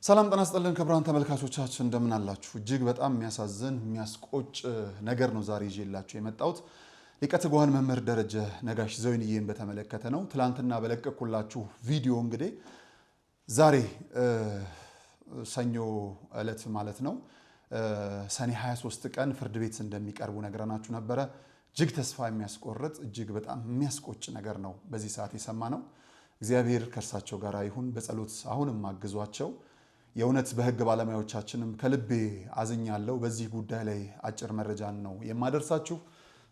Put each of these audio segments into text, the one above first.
ሰላም ጤና ይስጥልን ክቡራን ተመልካቾቻችን እንደምን አላችሁ? እጅግ በጣም የሚያሳዝን የሚያስቆጭ ነገር ነው ዛሬ ይዤላችሁ የመጣሁት። ሊቀ ትጉሃን መምህር ደረጀ ነጋሽ ዘወይንዬን በተመለከተ ነው። ትላንትና በለቀቁላችሁ ቪዲዮ እንግዲህ ዛሬ ሰኞ ዕለት ማለት ነው ሰኔ 23 ቀን ፍርድ ቤት እንደሚቀርቡ ነገራናችሁ ነበረ። እጅግ ተስፋ የሚያስቆርጥ እጅግ በጣም የሚያስቆጭ ነገር ነው በዚህ ሰዓት የሰማነው። እግዚአብሔር ከርሳቸው ጋር ይሁን፣ በጸሎት አሁንም አግዟቸው። የእውነት በህግ ባለሙያዎቻችንም ከልቤ አዝኛለሁ። በዚህ ጉዳይ ላይ አጭር መረጃን ነው የማደርሳችሁ።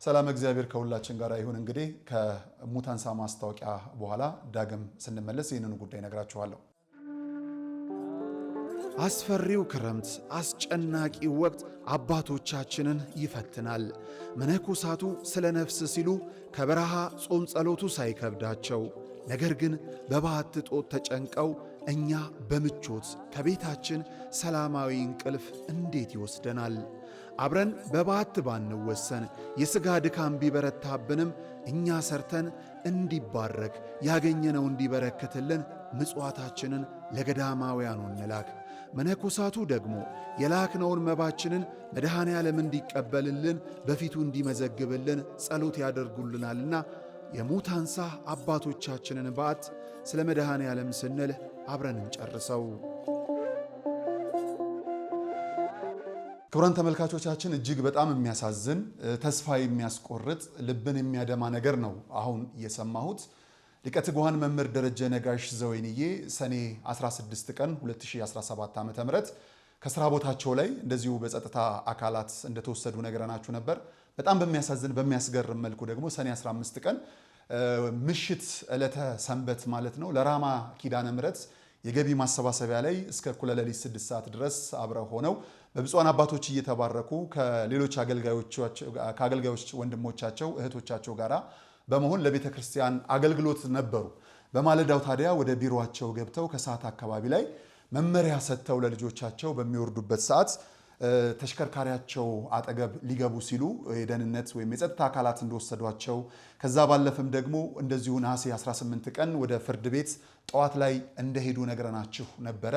ሰላም እግዚአብሔር ከሁላችን ጋር ይሁን። እንግዲህ ከሙታንሳ ማስታወቂያ በኋላ ዳግም ስንመለስ ይህንን ጉዳይ ነግራችኋለሁ። አስፈሪው ክረምት፣ አስጨናቂው ወቅት አባቶቻችንን ይፈትናል። መነኮሳቱ ስለ ነፍስ ሲሉ ከበረሃ ጾም ጸሎቱ ሳይከብዳቸው፣ ነገር ግን በባዕት ጦት ተጨንቀው እኛ በምቾት ከቤታችን ሰላማዊ እንቅልፍ እንዴት ይወስደናል? አብረን በባዕት ባንወሰን የሥጋ ድካም ቢበረታብንም እኛ ሰርተን እንዲባረክ ያገኘነው እንዲበረከትልን ምጽዋታችንን ለገዳማውያኑ እንላክ። መነኮሳቱ ደግሞ የላክነውን መባችንን መድኃኔ ዓለም እንዲቀበልልን በፊቱ እንዲመዘግብልን ጸሎት ያደርጉልናልና የሙታንሳ አባቶቻችንን በዓት ስለ መድኃኔ ዓለም ስንል አብረን እንጨርሰው። ክቡራን ተመልካቾቻችን እጅግ በጣም የሚያሳዝን ተስፋ የሚያስቆርጥ ልብን የሚያደማ ነገር ነው አሁን የሰማሁት። ሊቀ ትጉሃን መምህር ደረጀ ነጋሽ ዘወይንዬ ሰኔ 16 ቀን 2017 ዓ.ም ከስራ ቦታቸው ላይ እንደዚሁ በጸጥታ አካላት እንደተወሰዱ ነገራናችሁ ነበር። በጣም በሚያሳዝን በሚያስገርም መልኩ ደግሞ ሰኔ 15 ቀን ምሽት ዕለተ ሰንበት ማለት ነው ለራማ ኪዳነ ምሕረት የገቢ ማሰባሰቢያ ላይ እስከ እኩለ ሌሊት 6 ሰዓት ድረስ አብረው ሆነው በብፁዓን አባቶች እየተባረኩ ከሌሎች አገልጋዮች ወንድሞቻቸው እህቶቻቸው ጋራ በመሆን ለቤተ ክርስቲያን አገልግሎት ነበሩ። በማለዳው ታዲያ ወደ ቢሮአቸው ገብተው ከሰዓት አካባቢ ላይ መመሪያ ሰጥተው ለልጆቻቸው በሚወርዱበት ሰዓት ተሽከርካሪያቸው አጠገብ ሊገቡ ሲሉ የደህንነት ወይም የጸጥታ አካላት እንደወሰዷቸው፣ ከዛ ባለፈም ደግሞ እንደዚሁ ነሐሴ 18 ቀን ወደ ፍርድ ቤት ጠዋት ላይ እንደሄዱ ነገረናችሁ ነበረ።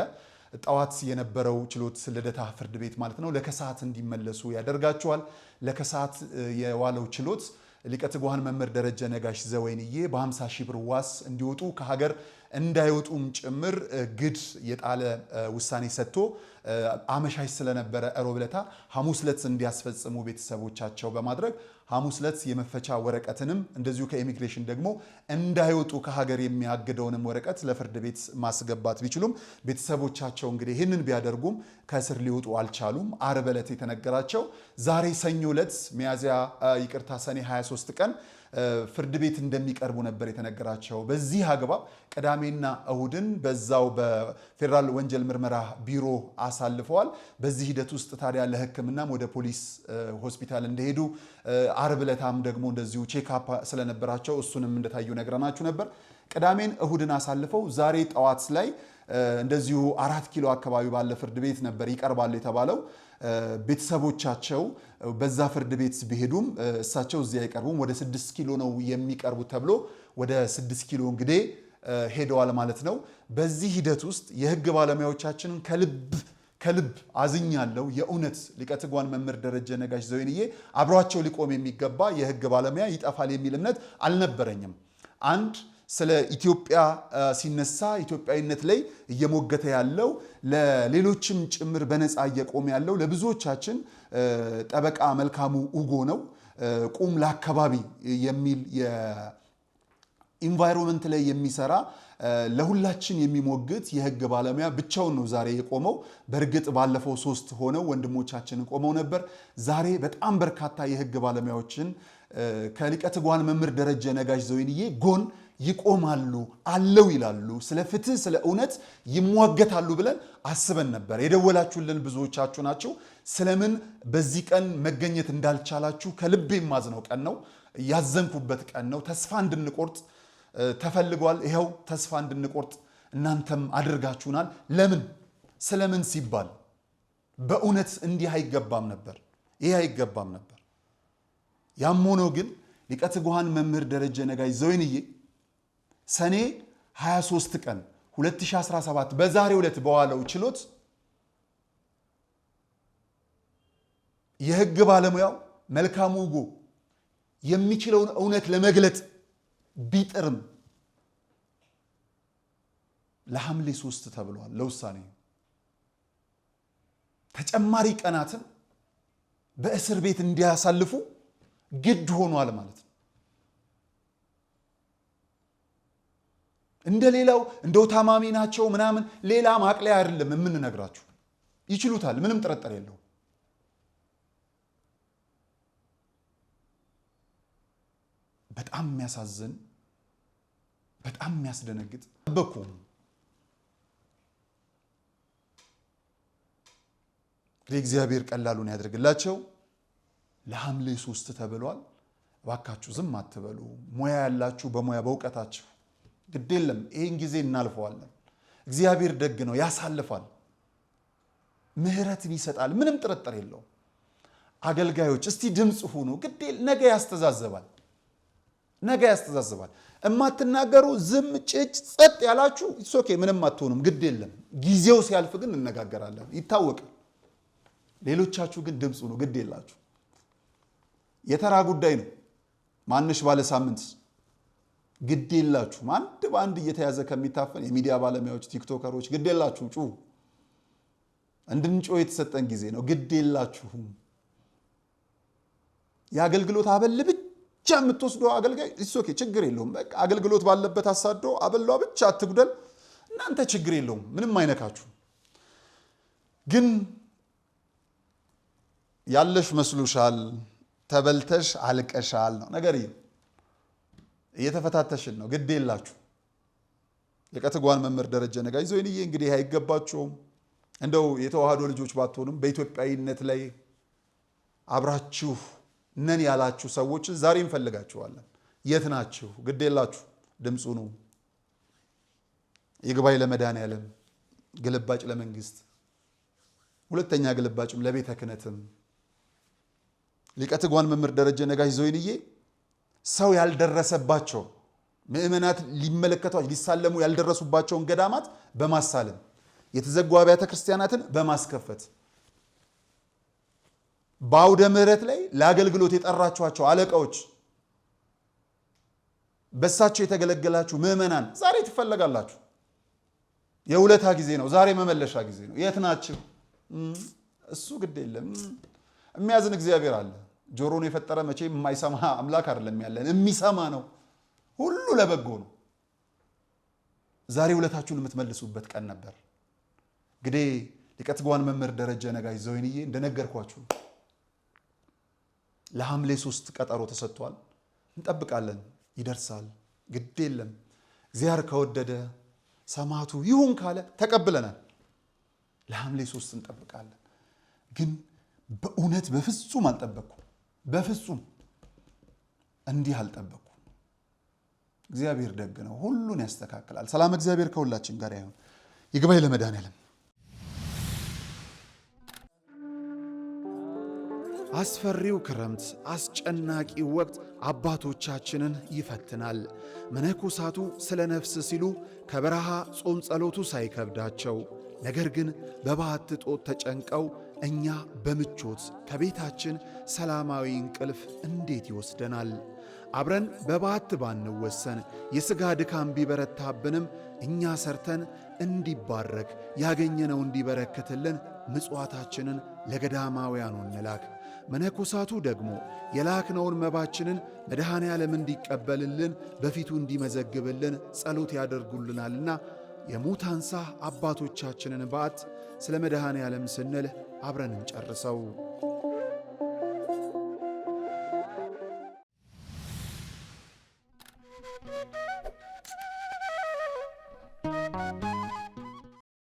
ጠዋት የነበረው ችሎት ልደታ ፍርድ ቤት ማለት ነው ለከሰዓት እንዲመለሱ ያደርጋቸዋል። ለከሰዓት የዋለው ችሎት ሊቀ ትጉሃን መምህር ደረጀ ነጋሽ ዘወይንዬ በ50 ሺህ ብር ዋስ እንዲወጡ ከሀገር እንዳይወጡም ጭምር ግድ የጣለ ውሳኔ ሰጥቶ አመሻሽ ስለነበረ ሮብ ዕለት ሐሙስ ዕለት እንዲያስፈጽሙ ቤተሰቦቻቸው በማድረግ ሐሙስ ዕለት የመፈቻ ወረቀትንም እንደዚሁ ከኢሚግሬሽን ደግሞ እንዳይወጡ ከሀገር የሚያግደውንም ወረቀት ለፍርድ ቤት ማስገባት ቢችሉም ቤተሰቦቻቸው እንግዲህ ይህንን ቢያደርጉም ከእስር ሊወጡ አልቻሉም። ዓርብ ዕለት የተነገራቸው ዛሬ ሰኞ ዕለት ሰኔ 23 ቀን ፍርድ ቤት እንደሚቀርቡ ነበር የተነገራቸው። በዚህ አግባብ ቅዳሜና እሁድን በዛው በፌዴራል ወንጀል ምርመራ ቢሮ አሳልፈዋል። በዚህ ሂደት ውስጥ ታዲያ ለሕክምናም ወደ ፖሊስ ሆስፒታል እንደሄዱ ዓርብ ዕለታም ደግሞ እንደዚሁ ቼክአፕ ስለነበራቸው እሱንም እንደታዩ ነገራናችሁ ነበር። ቅዳሜን እሁድን አሳልፈው ዛሬ ጠዋት ላይ እንደዚሁ 4 ኪሎ አካባቢ ባለ ፍርድ ቤት ነበር ይቀርባሉ የተባለው። ቤተሰቦቻቸው በዛ ፍርድ ቤት ቢሄዱም እሳቸው እዚያ አይቀርቡም፣ ወደ 6 ኪሎ ነው የሚቀርቡት ተብሎ ወደ 6 ኪሎ እንግዲህ ሄደዋል ማለት ነው። በዚህ ሂደት ውስጥ የህግ ባለሙያዎቻችንን ከልብ አዝኛለሁ። የእውነት ሊቀ ትጉሃን መምህር ደረጀ ነጋሽ ዘወይንዬ አብሯቸው ሊቆም የሚገባ የህግ ባለሙያ ይጠፋል የሚል እምነት አልነበረኝም። አንድ ስለ ኢትዮጵያ ሲነሳ ኢትዮጵያዊነት ላይ እየሞገተ ያለው ለሌሎችም ጭምር በነፃ እየቆመ ያለው ለብዙዎቻችን ጠበቃ መልካሙ ኡጎ ነው። ቁም ለአካባቢ የሚል የኢንቫይሮንመንት ላይ የሚሰራ ለሁላችን የሚሞግት የህግ ባለሙያ ብቻውን ነው ዛሬ የቆመው። በእርግጥ ባለፈው 3 ሆነው ወንድሞቻችን ቆመው ነበር። ዛሬ በጣም በርካታ የህግ ባለሙያዎችን ከሊቀ ትጉሃን መምህር ደረጀ ነጋሽ ዘወይንዬ ጎን ይቆማሉ አለው ይላሉ፣ ስለ ፍትህ ስለ እውነት ይሟገታሉ ብለን አስበን ነበር። የደወላችሁልን ብዙዎቻችሁ ናቸው። ስለምን በዚህ ቀን መገኘት እንዳልቻላችሁ ከልቤ የማዝነው ቀን ነው፣ ያዘንኩበት ቀን ነው። ተስፋ እንድንቆርጥ ተፈልጓል። ይኸው ተስፋ እንድንቆርጥ እናንተም አድርጋችሁናል። ለምን ስለምን ሲባል በእውነት እንዲህ አይገባም ነበር፣ ይሄ አይገባም ነበር። ያም ሆኖ ግን ሊቀ ትጉሃን መምህር ደረጀ ነጋሽ ዘወይንዬ ሰኔ 23 ቀን 2017 በዛሬው ዕለት በዋለው ችሎት የህግ ባለሙያው መልካሙ ውጎ የሚችለውን እውነት ለመግለጥ ቢጥርም ለሐምሌ 3 ተብሏል ለውሳኔ ተጨማሪ ቀናትን በእስር ቤት እንዲያሳልፉ ግድ ሆኗል ማለት ነው። እንደሌላው እንደው ታማሚ ናቸው ምናምን ሌላ ማቅለያ አይደለም የምንነግራችሁ። ይችሉታል፣ ምንም ጥርጥር የለው። በጣም የሚያሳዝን በጣም የሚያስደነግጥ በኩም እግዚአብሔር ቀላሉን ያድርግላቸው። ለሐምሌ 3 ተብሏል። እባካችሁ ዝም አትበሉ። ሙያ ያላችሁ በሙያ በእውቀታችሁ ግድ የለም፣ ይሄን ጊዜ እናልፈዋለን። እግዚአብሔር ደግ ነው፣ ያሳልፋል፣ ምህረትን ይሰጣል። ምንም ጥርጥር የለው። አገልጋዮች እስቲ ድምፅ ሁኑ። ግድ ነገ ያስተዛዘባል፣ ነገ ያስተዛዘባል። እማትናገሩ ዝም ጭጭ ጸጥ ያላችሁ ኦኬ፣ ምንም አትሆኑም። ግድ የለም፣ ጊዜው ሲያልፍ ግን እንነጋገራለን፣ ይታወቃል። ሌሎቻችሁ ግን ድምፅ ሁኑ። ግድ የላችሁ፣ የተራ ጉዳይ ነው። ማንሽ ባለ ሳምንት ግድ የላችሁም። አንድ በአንድ እየተያዘ ከሚታፈን የሚዲያ ባለሙያዎች ቲክቶከሮች ግድ የላችሁ፣ ጩ እንድንጮህ የተሰጠን ጊዜ ነው። ግድ የላችሁም። የአገልግሎት አበል ብቻ የምትወስደው አገልጋይ ኦኬ፣ ችግር የለውም። በቃ አገልግሎት ባለበት አሳዶ አበሏ ብቻ አትጉደል። እናንተ ችግር የለውም፣ ምንም አይነካችሁ። ግን ያለሽ መስሉሻል፣ ተበልተሽ አልቀሻል ነው ነገር። እየተፈታተሽን ነው። ግድ የላችሁ። ሊቀ ትጉሃን መምህር ደረጀ ነጋሽ ዘወይንዬ እንግዲህ አይገባችሁም። እንደው የተዋህዶ ልጆች ባትሆኑም በኢትዮጵያዊነት ላይ አብራችሁ ነን ያላችሁ ሰዎች ዛሬ እንፈልጋችኋለን። የት ናችሁ? ግድ የላችሁ፣ ድምፁ ነው። ይግባኝ ለመድኃኔዓለም፣ ግልባጭ ለመንግስት፣ ሁለተኛ ግልባጭም ለቤተ ክህነትም። ሊቀ ትጉሃን መምህር ደረጀ ነጋሽ ዘወይንዬ ሰው ያልደረሰባቸው ምእመናት ሊመለከቷቸው ሊሳለሙ ያልደረሱባቸውን ገዳማት በማሳለም የተዘጉ አብያተ ክርስቲያናትን በማስከፈት በአውደ ምሕረት ላይ ለአገልግሎት የጠራችኋቸው አለቃዎች በሳቸው የተገለገላችሁ ምእመናን ዛሬ ትፈለጋላችሁ። የውለታ ጊዜ ነው። ዛሬ መመለሻ ጊዜ ነው። የት ናችሁ? እሱ ግድ የለም። የሚያዝን እግዚአብሔር አለ። ጆሮን የፈጠረ መቼም የማይሰማ አምላክ አይደለም ያለን፣ የሚሰማ ነው። ሁሉ ለበጎ ነው። ዛሬ ውለታችሁን የምትመልሱበት ቀን ነበር። እንግዲህ ሊቀ ትጉሃን መምህር ደረጀ ነጋሽ ዘወይንዬ እንደነገርኳችሁ ለሐምሌ 3 ቀጠሮ ተሰጥቷል። እንጠብቃለን፣ ይደርሳል። ግድ የለም። እግዚአብሔር ከወደደ ሰማዕቱ ይሁን ካለ ተቀብለናል። ለሐምሌ 3 እንጠብቃለን። ግን በእውነት በፍጹም አልጠበቅኩም። በፍጹም እንዲህ አልጠበቅኩም። እግዚአብሔር ደግ ነው፣ ሁሉን ያስተካክላል። ሰላም እግዚአብሔር ከሁላችን ጋር ይሁን። ይግባኝ ለመድኃኔዓለም። አስፈሪው ክረምት፣ አስጨናቂው ወቅት አባቶቻችንን ይፈትናል። መነኮሳቱ ስለ ነፍስ ሲሉ ከበረሃ ጾም ጸሎቱ ሳይከብዳቸው፣ ነገር ግን በበዓት ጦት ተጨንቀው እኛ በምቾት ከቤታችን ሰላማዊ እንቅልፍ እንዴት ይወስደናል? አብረን በበዓት ባንወሰን የሥጋ ድካም ቢበረታብንም እኛ ሰርተን እንዲባረክ ያገኘነው እንዲበረክትልን ምጽዋታችንን ለገዳማውያኑ እንላክ። መነኮሳቱ ደግሞ የላክነውን መባችንን መድኃኔዓለም እንዲቀበልልን በፊቱ እንዲመዘግብልን ጸሎት ያደርጉልናልና የሙታንሳ አባቶቻችንን በዓት ስለ መድኃኔዓለም ስንል አብረን እንጨርሰው።